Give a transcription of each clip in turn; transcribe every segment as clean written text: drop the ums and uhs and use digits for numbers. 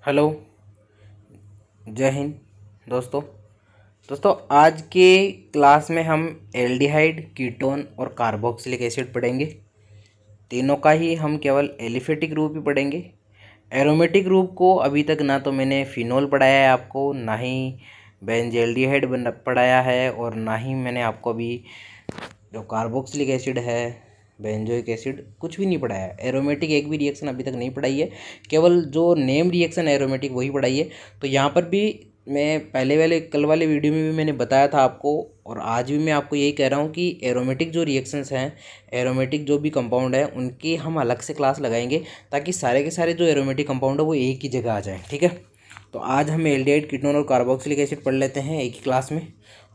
Hello. जय हिंद दोस्तों आज के क्लास में हम एल्डिहाइड, कीटोन और कार्बोक्सिलिक एसिड पढ़ेंगे। तीनों का ही हम केवल एलिफेटिक रूप ही पढ़ेंगे। एरोमेटिक रूप को अभी तक ना तो मैंने फिनोल पढ़ाया है आपको, ना ही बेंजल्डिहाइड पढ़ाया है, और ना ही मैंने आपको अभी जो कार्बोक्सिलिक एसिड है, बेंजोइक एसिड, कुछ भी नहीं पढ़ाया है। एरोमेटिक एक भी रिएक्शन अभी तक नहीं पढ़ाई है, केवल जो नेम रिएक्शन एरोमेटिक वही पढ़ाई है। तो यहाँ पर भी मैं पहले वाले कल वाले वीडियो में भी मैंने बताया था आपको, और आज भी मैं आपको यही कह रहा हूँ कि एरोमेटिक जो रिएक्शंस हैं, एरोमेटिक जो भी कंपाउंड है, उनकी हम अलग से क्लास लगाएंगे ताकि सारे के सारे जो एरोमेटिक कंपाउंड है वो एक ही जगह आ जाएँ। ठीक है, तो आज हम एल्डिहाइड, कीटोन और कार्बोक्सिलिक एसिड पढ़ लेते हैं एक ही क्लास में,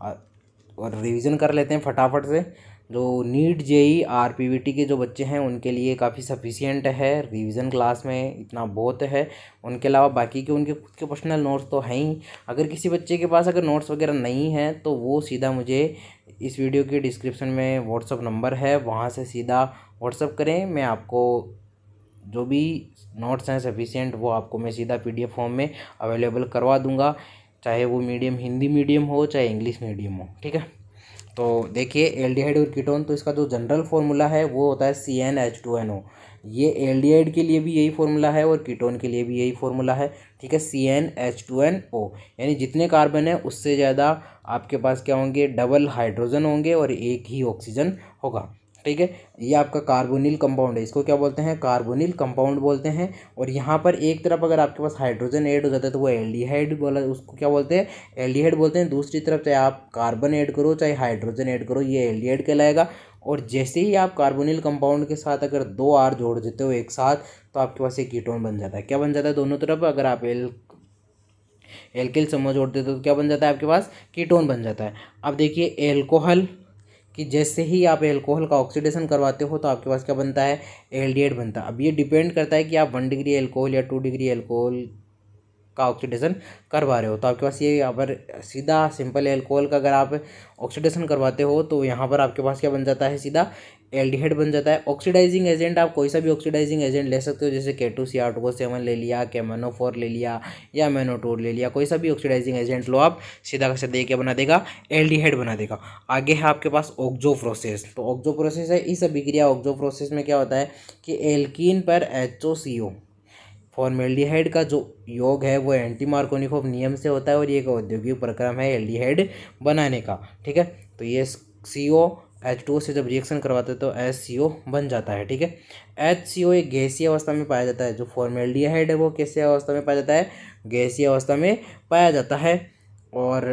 और रिवीजन कर लेते हैं फटाफट से। जो नीट जेई आरपीवीटी के जो बच्चे हैं उनके लिए काफ़ी सफिशियंट है, रिवीजन क्लास में इतना बहुत है। उनके अलावा बाकी के उनके खुद के पर्सनल नोट्स तो हैं ही। अगर किसी बच्चे के पास अगर नोट्स वगैरह नहीं हैं तो वो सीधा मुझे इस वीडियो के डिस्क्रिप्शन में व्हाट्सअप नंबर है, वहाँ से सीधा व्हाट्सअप करें। मैं आपको जो भी नोट्स हैं सफिशियंट वो आपको मैं सीधा PDF फॉर्म में अवेलेबल करवा दूंगा, चाहे वो मीडियम हिंदी मीडियम हो चाहे इंग्लिश मीडियम हो। ठीक है, तो देखिए एल्डिहाइड और कीटोन, तो इसका जो जनरल फार्मूला है वो होता है CnH2NO। ये एल्डिहाइड के लिए भी यही फार्मूला है और कीटोन के लिए भी यही फार्मूला है। ठीक है, CnH2NO, यानी जितने कार्बन है उससे ज़्यादा आपके पास क्या होंगे, डबल हाइड्रोजन होंगे और एक ही ऑक्सीजन होगा। ठीक है, ये आपका कार्बोनिल कंपाउंड है, इसको क्या बोलते हैं, कार्बोनिल कंपाउंड बोलते हैं। और यहाँ पर एक तरफ अगर आपके पास हाइड्रोजन ऐड हो जाता है तो वो एल्डिहाइड बोला, उसको क्या बोलते हैं, एल्डिहाइड बोलते हैं। दूसरी तरफ चाहे आप कार्बन ऐड करो चाहे हाइड्रोजन ऐड करो, ये एल्डिहाइड कहलाएगा। और जैसे ही आप कार्बोनिल कंपाउंड के साथ अगर 2 R जोड़ देते हो एक साथ, तो आपके पास एक कीटोन बन जाता है। क्या बन जाता है, दोनों तरफ अगर आप एल्किल समूह जोड़ देते हो तो क्या बन जाता है, आपके पास कीटोन बन जाता है। अब देखिए एल्कोहल कि जैसे ही आप एल्कोहल का ऑक्सीडेशन करवाते हो तो आपके पास क्या बनता है, एल्डिहाइड बनता है। अब ये डिपेंड करता है कि आप 1 डिग्री एल्कोहल या 2 डिग्री एल्कोहल का ऑक्सीडेशन करवा रहे हो। तो आपके पास ये यहाँ पर सीधा सिंपल एल्कोहल का अगर आप ऑक्सीडेशन करवाते हो तो यहाँ पर आपके पास क्या बन जाता है, सीधा एल्डिहाइड बन जाता है। ऑक्सीडाइजिंग एजेंट आप कोई सा भी ऑक्सीडाइजिंग एजेंट ले सकते हो, जैसे K2Cr2O7 ले लिया, KMnO4 ले लिया या MnO2 ले लिया। कोई सा भी ऑक्सीडाइजिंग एजेंट लो आप, सीधा का सीधा क्या बना देगा, एल्डिहाइड बना देगा। आगे है आपके पास ऑक्जो प्रोसेस। तो ऑक्जो प्रोसेस है इस अभिक्रिया ऑक्जो प्रोसेस में क्या होता है कि एल्कीन पर HOCO फॉर्मेल्डिहाइड का जो योग है वो एंटी मार्कोनिकोव नियम से होता है, और ये एक औद्योगिक प्रक्रम है एल्डिहाइड बनाने का। ठीक है, तो ये COH2 से जब रिएक्शन करवाते हैं तो HCO बन जाता है। ठीक है, HCO एक गैसीय अवस्था में पाया जाता है। जो फॉर्मेल्डिहाइड है वो कैसे अवस्था में पाया जाता है, गैसीय अवस्था में पाया जाता है। और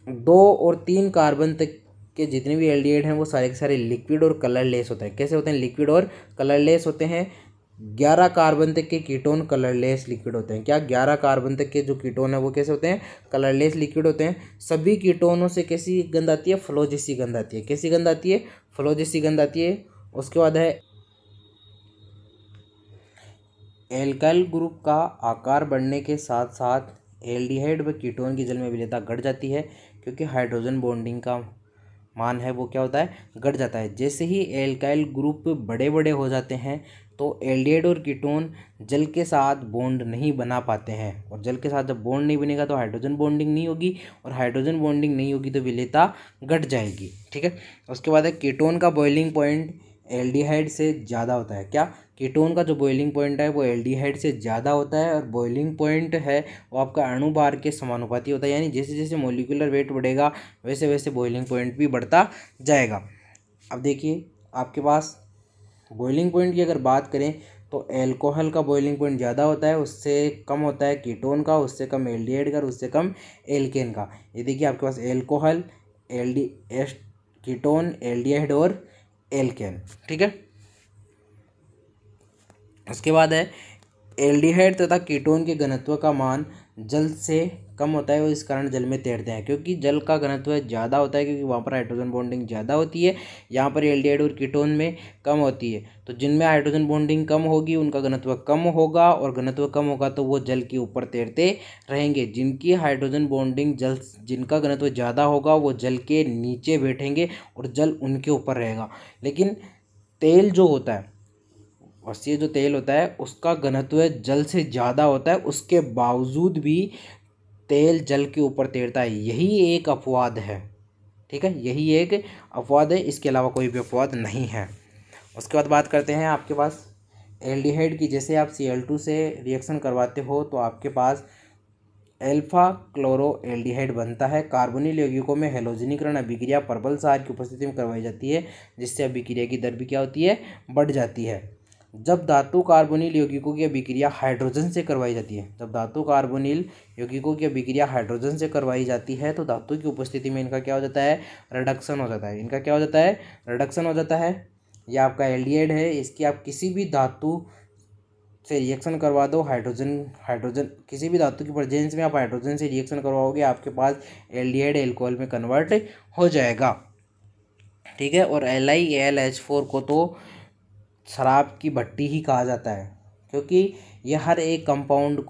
2 और 3 कार्बन तक के जितने भी एल्डिहाइड हैं वो सारे के सारे लिक्विड और कलरलेस होते हैं। कैसे होते हैं, लिक्विड और कलरलेस होते हैं। 11 कार्बन तक के कीटोन कलरलेस लिक्विड होते हैं। क्या, 11 कार्बन तक के जो कीटोन है वो कैसे होते हैं, कलरलेस लिक्विड होते हैं। सभी कीटोनों से कैसी गंध आती है, फ्लो जैसी गंध आती है। कैसी गंध आती है, फ्लो जैसी गंध आती है। उसके बाद है एल्काइल ग्रुप का आकार बढ़ने के साथ साथ एल्डिहाइड व कीटोन की जल में विलेयता घट जाती है, क्योंकि हाइड्रोजन बॉन्डिंग का मान है वो क्या होता है, घट जाता है। जैसे ही एल्काइल ग्रुप बड़े बड़े हो जाते हैं तो एल्डिहाइड और कीटोन जल के साथ बॉन्ड नहीं बना पाते हैं, और जल के साथ जब बॉन्ड नहीं बनेगा तो हाइड्रोजन बॉन्डिंग नहीं होगी, और हाइड्रोजन बॉन्डिंग नहीं होगी तो विलेयता घट जाएगी। ठीक है, उसके बाद है कीटोन का बॉइलिंग पॉइंट एल्डिहाइड से ज़्यादा होता है। क्या, कीटोन का जो बॉइलिंग पॉइंट है वो एल्डिहाइड से ज़्यादा होता है, और बॉइलिंग पॉइंट है वो आपका अणुभार के समानुपाती होता है। यानी जैसे जैसे मॉलिक्यूलर वेट बढ़ेगा वैसे वैसे बॉइलिंग पॉइंट भी बढ़ता जाएगा। अब देखिए आपके पास बॉइलिंग पॉइंट की अगर बात करें तो एल्कोहल का बॉइलिंग पॉइंट ज़्यादा होता है, उससे कम होता है कीटोन का, उससे कम एल्डिहाइड का, उससे कम एल्केन का। ये देखिए आपके पास एल्कोहल, कीटोन, एल्डिहाइड और एल्केन। ठीक है, उसके बाद है एल्डिहाइड तथा कीटोन के घनत्व का मान जल से कम होता है, और इस कारण जल में तैरते हैं, क्योंकि जल का घनत्व ज़्यादा होता है, क्योंकि वहाँ पर हाइड्रोजन बॉन्डिंग ज़्यादा होती है, यहाँ पर एल्डिहाइड और कीटोन में कम होती है। तो जिनमें हाइड्रोजन बॉन्डिंग कम होगी उनका घनत्व कम होगा, और घनत्व कम होगा तो वो जल के ऊपर तैरते रहेंगे। जिनकी हाइड्रोजन बॉन्डिंग जिनका घनत्व ज़्यादा होगा वो जल के नीचे बैठेंगे और जल उनके ऊपर रहेगा। लेकिन तेल जो होता है और ये जो तेल होता है उसका घनत्व जल से ज़्यादा होता है, उसके बावजूद भी तेल जल के ऊपर तैरता है। यही एक अपवाद है, ठीक है, यही एक अपवाद है, इसके अलावा कोई भी अपवाद नहीं है। उसके बाद बात करते हैं आपके पास एल्डिहाइड की। जैसे आप Cl2 से रिएक्शन करवाते हो तो आपके पास अल्फा क्लोरो एल्डिहाइड बनता है। कार्बोनिल यौगिकों में हैलोजनीकरण अभिक्रिया प्रबल सार की उपस्थिति में करवाई जाती है, जिससे अभिक्रिया की दर भी क्या होती है, बढ़ जाती है। जब धातु कार्बोनिल यौगिकों की अभिक्रिया हाइड्रोजन से करवाई जाती है, जब धातु कार्बोनिल यौगिकों की अभिक्रिया हाइड्रोजन से करवाई जाती है तो धातु की उपस्थिति में इनका क्या हो जाता है, रिडक्शन हो जाता है। इनका क्या हो जाता है, रिडक्शन हो जाता है। यह आपका एल्डिहाइड है, इसकी आप किसी भी धातु से रिएक्शन करवा दो, हाइड्रोजन किसी भी धातु की प्रेजेंस में आप हाइड्रोजन से रिएक्शन करवाओगे, आपके पास एल्डिहाइड एल्कोहल में कन्वर्ट हो जाएगा, ठीक है। और LiAlH4 को तो शराब की भट्टी ही कहा जाता है, क्योंकि यह हर एक कंपाउंड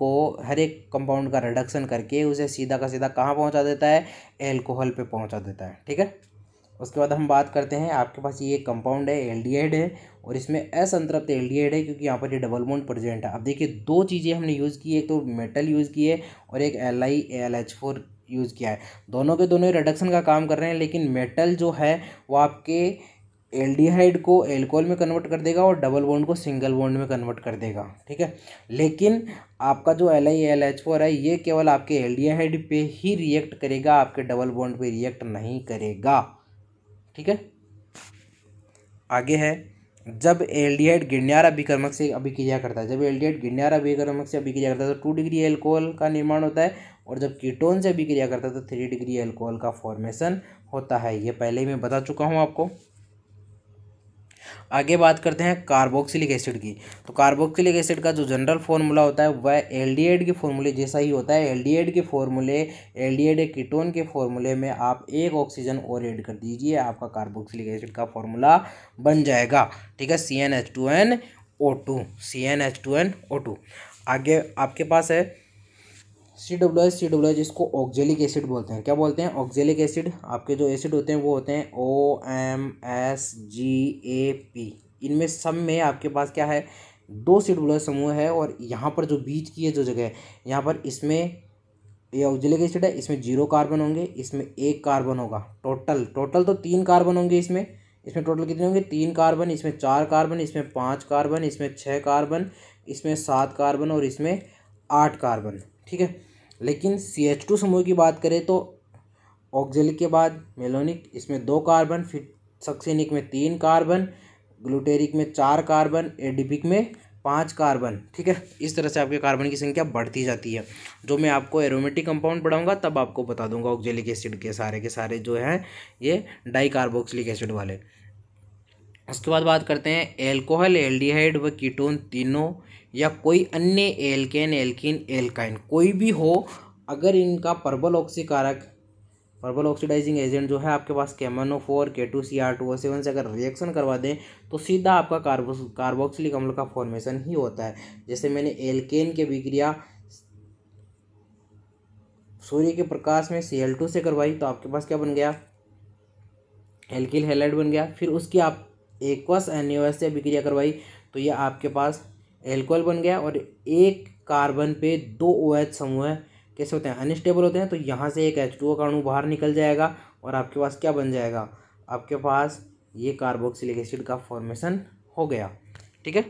का रिडक्शन करके उसे सीधा का सीधा कहाँ पहुंचा देता है, एल्कोहल पे पहुंचा देता है, ठीक है। उसके बाद हम बात करते हैं, आपके पास ये एक कंपाउंड है, एल्डिहाइड है, और इसमें असंतृप्त एल्डिहाइड है क्योंकि यहाँ पर ये डबल बॉन्ड प्रेजेंट है। अब देखिए दो चीज़ें हमने यूज़ की है, एक तो मेटल यूज़ की है और एक LiAlH4 यूज़ किया है। दोनों के दोनों रिडक्शन का काम कर रहे हैं, लेकिन मेटल जो है वो आपके एल्डिहाइड को एल्कोहल में कन्वर्ट कर देगा और डबल बॉन्ड को सिंगल बॉन्ड में कन्वर्ट कर देगा, ठीक है। लेकिन आपका जो LiAlH4 है ये केवल आपके एल्डिहाइड पे ही रिएक्ट करेगा, आपके डबल बॉन्ड पे रिएक्ट नहीं करेगा, ठीक है। आगे है, जब एल्डिहाइड गिरण्यार अभिकर्मक से अभिक्रिया करता है, जब एल्डिहाइड गिरण्यार अभिकर्मक से अभिक्रिया करता है तो 2 डिग्री एल्कोहल का निर्माण होता है, और जब कीटोन से अभिक्रिया करता है तो 3 डिग्री एल्कोहल का फॉर्मेशन होता है। ये पहले ही मैं बता चुका हूँ आपको। आगे बात करते हैं कार्बोक्सिलिक एसिड की। तो कार्बोक्सिलिक एसिड का जो जनरल फॉर्मूला होता है वह एल्डिहाइड के फॉर्मूले जैसा ही होता है। एल्डिहाइड कीटोन के फॉर्मूले में आप एक ऑक्सीजन और ऐड कर दीजिए, आपका कार्बोक्सिलिक एसिड का फॉर्मूला बन जाएगा, ठीक है, CnH2nO2। आगे आपके पास है COOH, जिसको ऑक्जेलिक एसिड बोलते हैं। क्या बोलते हैं, ऑक्जेलिक एसिड। आपके जो एसिड होते हैं वो होते हैं OMSGAP। इनमें सब में आपके पास क्या है, 2 COOH समूह है, और यहाँ पर जो बीच की है जो जगह है, यहाँ पर इसमें ये ऑक्जेलिक एसिड है, इसमें 0 कार्बन होंगे, इसमें 1 कार्बन होगा। टोटल तो 3 कार्बन होंगे, इसमें टोटल कितने होंगे, 3 कार्बन, इसमें 4 कार्बन, इसमें 5 कार्बन, इसमें 6 कार्बन, इसमें 7 कार्बन और इसमें 8 कार्बन, ठीक है। लेकिन CH2 समूह की बात करें तो ऑक्जेलिक के बाद मेलोनिक, इसमें 2 कार्बन, फिर सक्सेनिक में 3 कार्बन, ग्लूटेरिक में 4 कार्बन, एडिपिक में 5 कार्बन, ठीक है। इस तरह से आपके कार्बन की संख्या बढ़ती जाती है। जो मैं आपको एरोमेटिक कंपाउंड पढ़ाऊंगा तब आपको बता दूंगा ऑक्जेलिक एसिड के सारे जो हैं ये डाई कार्बोक्सिलिक एसिड वाले। उसके बाद बात करते हैं एल्कोहल, एल्डिहाइड व कीटोन तीनों या कोई अन्य एल्केन, एल्कीन, एल्काइन कोई भी हो, अगर इनका प्रबल ऑक्सीडाइजिंग एजेंट जो है आपके पास KMnO4 K2Cr2O7 से अगर रिएक्शन करवा दें तो सीधा आपका कार्बोक्सिलिक अम्ल का फॉर्मेशन ही होता है। जैसे मैंने एल्केन की अभिक्रिया सूर्य के प्रकाश में Cl2 से करवाई तो आपके पास क्या बन गया, एल्किल हैलाइड बन गया। फिर उसकी आप एक्वस NaOH से अभिक्रिया करवाई तो ये आपके पास एल्कोहल बन गया, और एक कार्बन पे 2 OH समूह कैसे होते हैं, अनस्टेबल होते हैं, तो यहाँ से एक H2O का अणु बाहर निकल जाएगा और आपके पास क्या बन जाएगा, आपके पास ये कार्बोक्सिलिक एसिड का फॉर्मेशन हो गया, ठीक है।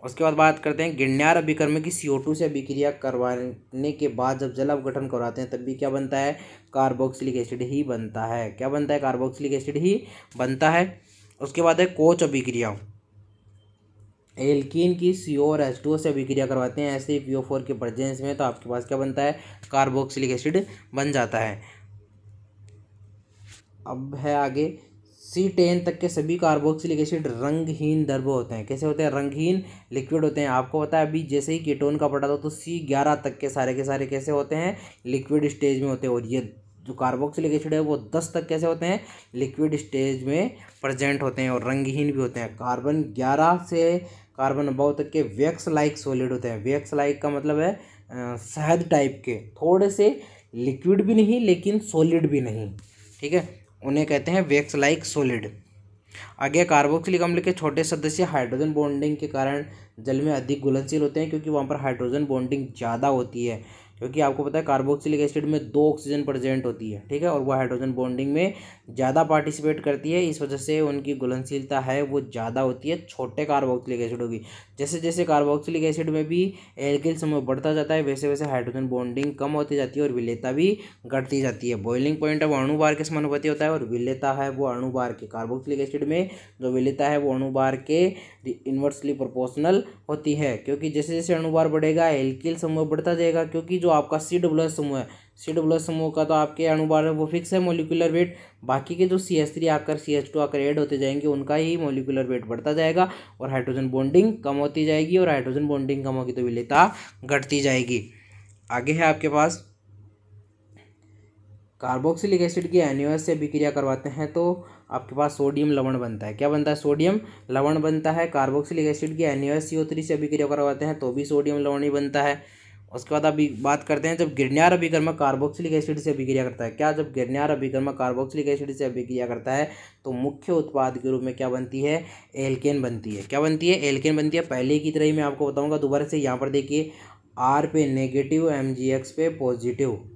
उसके बाद बात करते हैं गिरण्यार अभिकर्मक की CO2 से अभिक्रिया करवाने के बाद जब जल अपघटन कराते हैं तब भी क्या बनता है, कार्बोक्सिलिक एसिड ही बनता है। क्या बनता है, कार्बोक्सिलिक एसिड ही बनता है। उसके बाद है कोच अभिक्रिया। एल्कीन की CO और H2O से अभिक्रिया करवाते हैं ऐसे PO4 के प्रेजेंस में तो आपके पास क्या बनता है, कार्बोक्सिलिक एसिड बन जाता है। अब है आगे C10 तक के सभी कार्बोक्सिलिक एसिड रंगहीन द्रव होते हैं। कैसे होते हैं, रंगहीन लिक्विड होते हैं। आपको पता है अभी जैसे ही कीटोन का पढ़ा था तो C11 तक के सारे कैसे होते हैं, लिक्विड स्टेज में होते हैं, और ये जो कार्बोक्सिलिक एसिड है वो 10 तक कैसे होते हैं, लिक्विड स्टेज में प्रेजेंट होते हैं और रंगहीन भी होते हैं। कार्बन 11 से कार्बन 12 तक के वैक्स लाइक सॉलिड होते हैं। वैक्स लाइक का मतलब है शहद टाइप के, थोड़े से लिक्विड भी नहीं लेकिन सॉलिड भी नहीं, ठीक है, उन्हें कहते हैं वैक्स लाइक सॉलिड। आगे कार्बोक्सिलिक अम्ल के छोटे सदस्य हाइड्रोजन बॉन्डिंग के कारण जल में अधिक घुलनशील होते हैं, क्योंकि वहाँ पर हाइड्रोजन बॉन्डिंग ज़्यादा होती है। क्योंकि आपको पता है कार्बोक्सिलिक एसिड में 2 ऑक्सीजन प्रेजेंट होती है, ठीक है, और वह हाइड्रोजन बॉन्डिंग में ज़्यादा पार्टिसिपेट करती है, इस वजह से उनकी घुलनशीलता है वो ज़्यादा होती है छोटे कार्बोक्सिलिक एसिडों की। जैसे जैसे कार्बोक्सिलिक एसिड में भी एल्किल समूह बढ़ता जाता है, वैसे वैसे हाइड्रोजन बॉन्डिंग कम होती जाती है और विलेयता भी घटती जाती है। बॉइलिंग पॉइंट है वो अणुभार के समानुपाती होता है और विलेयता है वो अणुभार के। कार्बोक्सिलिक एसिड में जो विलेयता है वो अणुभार के इन्वर्सली प्रोपोर्शनल होती है, क्योंकि जैसे जैसे अणुभार बढ़ेगा एल्किल समूह बढ़ता जाएगा। क्योंकि जो आपका COO समूह है, COO समूह का तो आपके अणुभार है वो फिक्स है मोलिकुलर वेट, बाकी के जो CH3 आकर CH2 आकर ऐड होते जाएंगे उनका ही मोलिकुलर वेट बढ़ता जाएगा और हाइड्रोजन बॉन्डिंग कम होती जाएगी, और हाइड्रोजन बॉन्डिंग कम होगी तो विलेयता घटती जाएगी। आगे है आपके पास कार्बोक्सिलिक एसिड की NaOH से अभिक्रिया करवाते हैं तो आपके पास सोडियम लवण बनता है। क्या बनता है? सोडियम लवण बनता है। कार्बोक्सिलिक एसिड की NaOH CO3 से अभिक्रिया करवाते हैं तो भी सोडियम लवण ही बनता है। उसके बाद अभी बात करते हैं जब गिरण्यार अभिकर्मक कार्बोक्सिलिक एसिड से अभिक्रिया करता है। क्या? जब गिरण्यार अभिकर्मक कार्बोक्सिलिक एसिड से अभिक्रिया करता है तो मुख्य उत्पाद के रूप में क्या बनती है? एल्केन बनती है। क्या बनती है? एल्केन बनती है। पहले की तरह ही मैं आपको बताऊंगा दोबारा से। यहाँ पर देखिए R पे नेगेटिव MgX पे पॉजिटिव,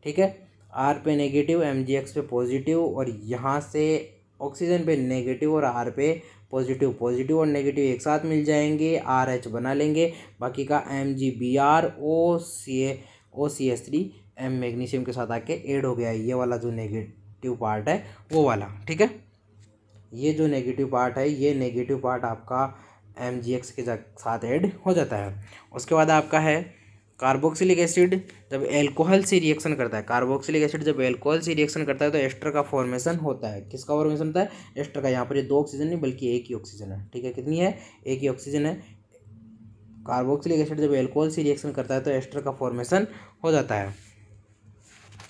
ठीक है, R पे नेगेटिव MgX पे पॉजिटिव, और यहाँ से ऑक्सीजन पे नेगेटिव और R पे पॉजिटिव। पॉजिटिव और नेगेटिव एक साथ मिल जाएंगे, RH बना लेंगे, बाकी का MgBr OCH3 M मैग्नीशियम के साथ आके ऐड हो गया है। ये वाला जो नेगेटिव पार्ट है वो वाला, ठीक है, ये जो नेगेटिव पार्ट है ये नेगेटिव पार्ट आपका MgX के साथ ऐड हो जाता है। उसके बाद आपका है कार्बोक्सिलिक एसिड जब एल्कोहल से रिएक्शन करता है। कार्बोक्सिलिक एसिड जब एल्कोहल से रिएक्शन करता है तो एस्टर का फॉर्मेशन होता है। किसका फॉर्मेशन होता है? एस्टर का। यहाँ पर ये 2 ऑक्सीजन नहीं बल्कि एक ही ऑक्सीजन है, ठीक है, कितनी है? एक ही ऑक्सीजन है। कार्बोक्सिलिक एसिड जब एल्कोहल से रिएक्शन करता है तो एस्टर का फॉर्मेशन हो जाता है।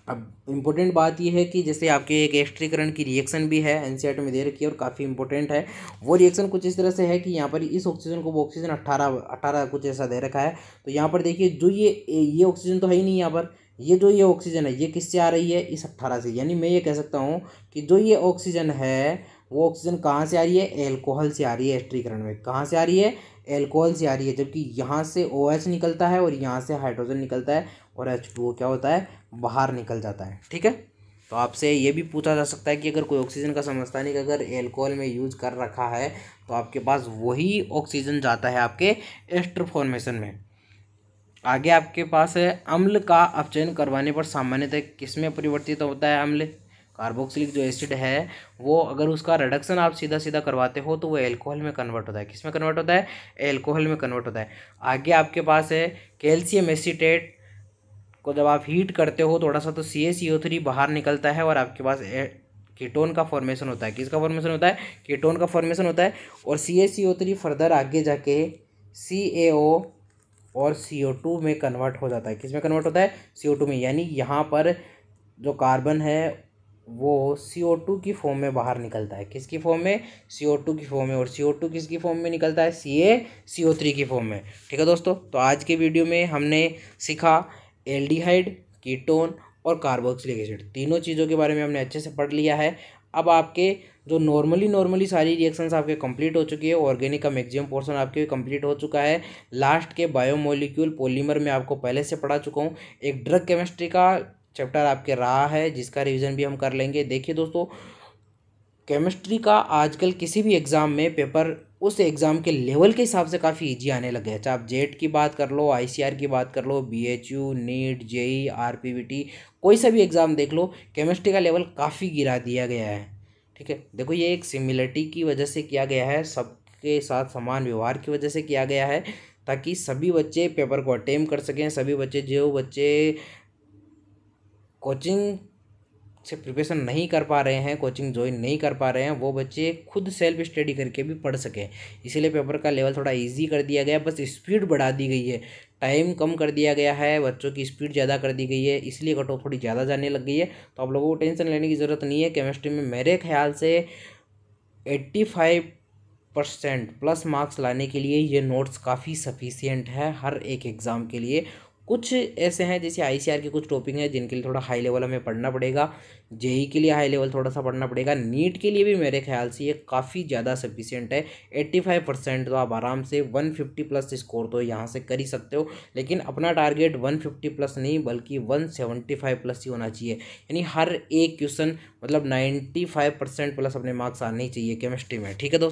अब इम्पोर्टेंट बात यह है कि जैसे आपके एक एस्टरीकरण की रिएक्शन भी है, NCERT में दे रखी है और काफ़ी इंपॉर्टेंट है। वो रिएक्शन कुछ इस तरह से है कि यहाँ पर इस ऑक्सीजन को वो ऑक्सीजन 18 कुछ ऐसा दे रखा है। तो यहाँ पर देखिए जो ये ऑक्सीजन तो है ही नहीं यहाँ पर, ये ऑक्सीजन है ये किससे आ रही है? इस 18 से। यानी मैं ये कह सकता हूँ कि जो ये ऑक्सीजन है वो ऑक्सीजन कहाँ से आ रही है? एल्कोहल से आ रही है। एस्टरीकरण में कहाँ से आ रही है? एल्कोहल से आ रही है। जबकि यहाँ से OH निकलता है और यहाँ से हाइड्रोजन निकलता है और H2O क्या होता है? बाहर निकल जाता है, ठीक है। तो आपसे ये भी पूछा जा सकता है कि अगर कोई ऑक्सीजन का समस्थानिक अगर एल्कोहल में यूज कर रखा है तो आपके पास वही ऑक्सीजन जाता है आपके एस्टर फॉर्मेशन में। आगे आपके पास है अम्ल का अपचयन करवाने पर सामान्यतः किसमें परिवर्तित होता है अम्ल? कार्बोक्सिलिक जो एसिड है वो अगर उसका रिडक्शन आप सीधा सीधा करवाते हो तो वो एल्कोहल में कन्वर्ट होता है। किस में कन्वर्ट होता है? एल्कोहल में कन्वर्ट होता है। आगे आपके पास है कैल्शियम एसीटेट को जब आप हीट करते हो थोड़ा सा तो CaCO3 बाहर निकलता है और आपके पास कीटोन का फॉर्मेशन होता है। किसका फॉर्मेशन होता है? कीटोन का फॉर्मेशन होता है। और CaCO3 फर्दर आगे जाके CaO और CO2 में कन्वर्ट हो जाता है। किस में कन्वर्ट होता है? CO2 में। यानी यहाँ पर जो कार्बन है वो CO2 की फॉर्म में बाहर निकलता है। किसकी फॉर्म में? CO2 की फॉर्म में। और CO2 किसकी फॉर्म में निकलता है? CaCO3 की फॉर्म में। ठीक है दोस्तों, तो आज के वीडियो में हमने सीखा एल्डिहाइड, कीटोन और कार्बोक्सिलिक एसिड, तीनों चीज़ों के बारे में हमने अच्छे से पढ़ लिया है। अब आपके जो नॉर्मली सारी रिएक्शंस आपके कंप्लीट हो चुकी है। ऑर्गेनिक का मैक्सिमम पोर्शन आपके कंप्लीट हो चुका है। लास्ट के बायोमोलिक्यूल पॉलीमर में आपको पहले से पढ़ा चुका हूँ। एक ड्रग केमिस्ट्री का चैप्टर आपके रहा है जिसका रिवीजन भी हम कर लेंगे। देखिए दोस्तों, केमिस्ट्री का आजकल किसी भी एग्ज़ाम में पेपर उस एग्ज़ाम के लेवल के हिसाब से काफ़ी इजी आने लगे हैं। चाहे आप जेट की बात कर लो, ICR की बात कर लो, BHU, नीट, JEE, RPVT, कोई सा भी एग्ज़ाम देख लो, केमिस्ट्री का लेवल काफ़ी गिरा दिया गया है। ठीक है, देखो ये एक सिमिलरिटी की वजह से किया गया है, सबके साथ समान व्यवहार की वजह से किया गया है, ताकि सभी बच्चे पेपर को अटेम्प्ट कर सकें। सभी बच्चे जो बच्चे कोचिंग से प्रिपरेशन नहीं कर पा रहे हैं, कोचिंग ज्वाइन नहीं कर पा रहे हैं, वो बच्चे खुद सेल्फ स्टडी करके भी पढ़ सकें। इसीलिए पेपर का लेवल थोड़ा इजी कर दिया गया, बस स्पीड बढ़ा दी गई है, टाइम कम कर दिया गया है, बच्चों की स्पीड ज़्यादा कर दी गई है, इसलिए कट ऑफ थोड़ी ज़्यादा जाने लग गई है। तो आप लोगों को टेंशन लेने की ज़रूरत नहीं है। केमिस्ट्री में मेरे ख्याल से 85% प्लस मार्क्स लाने के लिए ये नोट्स काफ़ी सफिशियंट है हर एक एग्ज़ाम के लिए। कुछ ऐसे हैं जैसे आईसीआर के कुछ टॉपिक हैं जिनके लिए थोड़ा हाई लेवल हमें पढ़ना पड़ेगा, जेई के लिए हाई लेवल थोड़ा सा पढ़ना पड़ेगा, नीट के लिए भी मेरे ख्याल से ये काफ़ी ज़्यादा सफिशिएंट है। 85% तो आप आराम से 150 प्लस स्कोर तो यहाँ से कर ही सकते हो, लेकिन अपना टारगेट 150 प्लस नहीं बल्कि 175 प्लस ही होना चाहिए। यानी हर एक क्वेश्चन मतलब 95% प्लस अपने मार्क्स आने ही चाहिए केमिस्ट्री में। ठीक है दोस्तों।